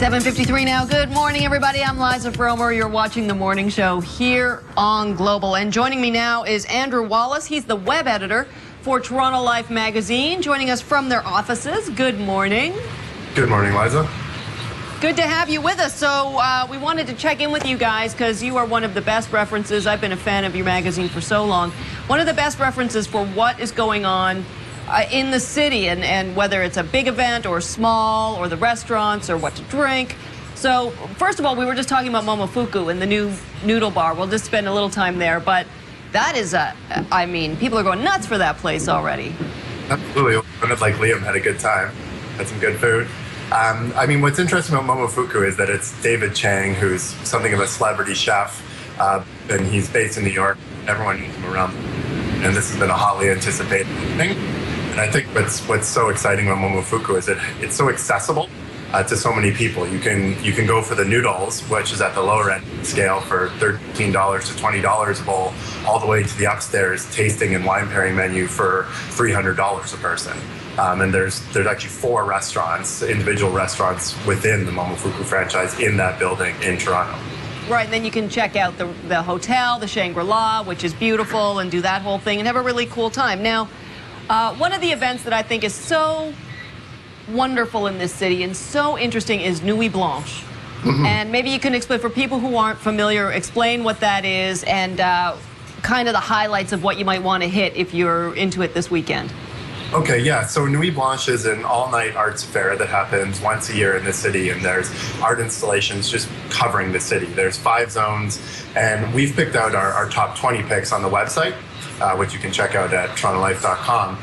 7:53 now. Good morning, everybody. I'm Liza Fromer. You're watching the morning show here on Global. And joining me now is Andrew Wallace. He's the web editor for Toronto Life magazine, joining us from their offices. Good morning. Good morning, Liza. Good to have you with us. So we wanted to check in with you guys because you are one of the best references. I've been a fan of your magazine for so long. One of the best references for what is going on in the city, and whether it's a big event or small, or the restaurants, or what to drink. So first of all, we were just talking about Momofuku and the new noodle bar. We'll just spend a little time there, but that is I mean, people are going nuts for that place already. Absolutely. Like Liam had a good time, had some good food. I mean, what's interesting about Momofuku is that it's David Chang, who's something of a celebrity chef, and he's based in New York. Everyone knows him around, and this has been a hotly anticipated thing. And I think what's so exciting about Momofuku is that it's so accessible to so many people. You can go for the noodles, which is at the lower end scale for $13 to $20 a bowl, all the way to the upstairs tasting and wine pairing menu for $300 a person. And there's actually 4 restaurants, individual restaurants within the Momofuku franchise in that building in Toronto. Right, and then you can check out the hotel, the Shangri-La, which is beautiful, and do that whole thing and have a really cool time. Now, one of the events that I think is so wonderful in this city and so interesting is Nuit Blanche. Mm-hmm. And maybe you can explain, for people who aren't familiar, explain what that is and kind of the highlights of what you might want to hit if you're into it this weekend. Okay, yeah, so Nuit Blanche is an all-night arts fair that happens once a year in the city, and there's art installations just covering the city. There's 5 zones, and we've picked out our top 20 picks on the website, which you can check out at torontolife.com.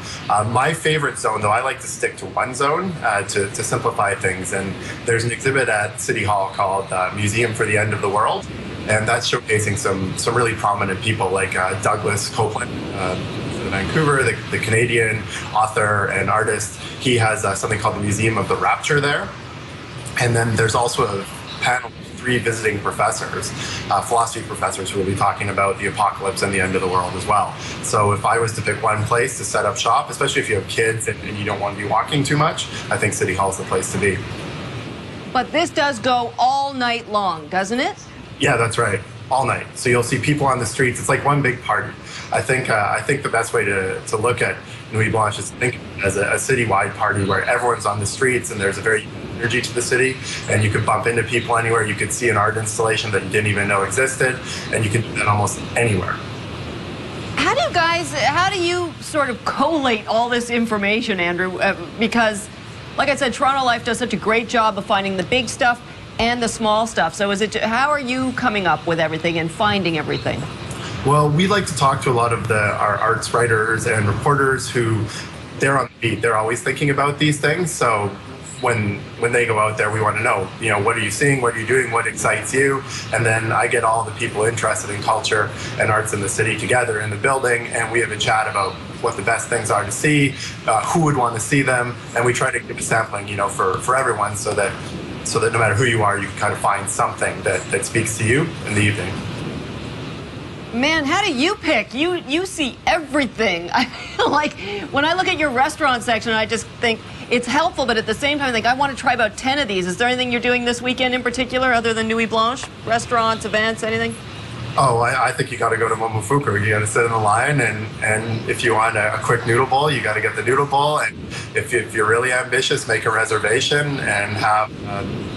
My favorite zone, though, I like to stick to one zone to simplify things, and there's an exhibit at City Hall called Museum for the End of the World, and that's showcasing some really prominent people like Douglas Copeland, Vancouver, the Canadian author and artist. He has something called the Museum of the Rapture there. And then there's also a panel of 3 visiting professors, philosophy professors, who will be talking about the apocalypse and the end of the world as well. So if I was to pick one place to set up shop, especially if you have kids and you don't want to be walking too much, I think City Hall's the place to be. But this does go all night long, doesn't it? Yeah, that's right. All night. So you'll see people on the streets. It's like one big party. I think the best way to look at Nuit Blanche is to think as a citywide party where everyone's on the streets and there's a very energy to the city, and you could bump into people anywhere. You could see an art installation that you didn't even know existed, and you can do that almost anywhere. How do you sort of collate all this information, Andrew? Because, like I said, Toronto Life does such a great job of finding the big stuff and the small stuff. So how are you coming up with everything and finding everything? Well, we like to talk to a lot of our arts writers and reporters who, they're on the beat. They're always thinking about these things. So when they go out there, we want to know, what are you seeing? What are you doing? What excites you? And then I get all the people interested in culture and arts in the city together in the building, and we have a chat about what the best things are to see, who would want to see them, and we try to give a sampling, for everyone, so that no matter who you are, you can kind of find something that speaks to you in the evening. Man, how do you pick? You see everything. I feel like when I look at your restaurant section, I just think it's helpful, but at the same time, I think I want to try about 10 of these. Is there anything you're doing this weekend in particular other than Nuit Blanche? Restaurants, events, anything? Oh, I think you got to go to Momofuku. You got to sit in the line, and if you want a quick noodle bowl, you got to get the noodle bowl. And if you're really ambitious, make a reservation and have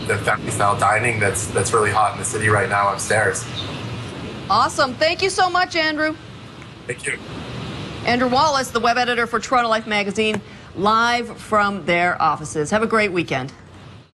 the family-style dining that's really hot in the city right now upstairs. Awesome. Thank you so much, Andrew. Thank you. Andrew Wallace, the web editor for Toronto Life magazine, live from their offices. Have a great weekend.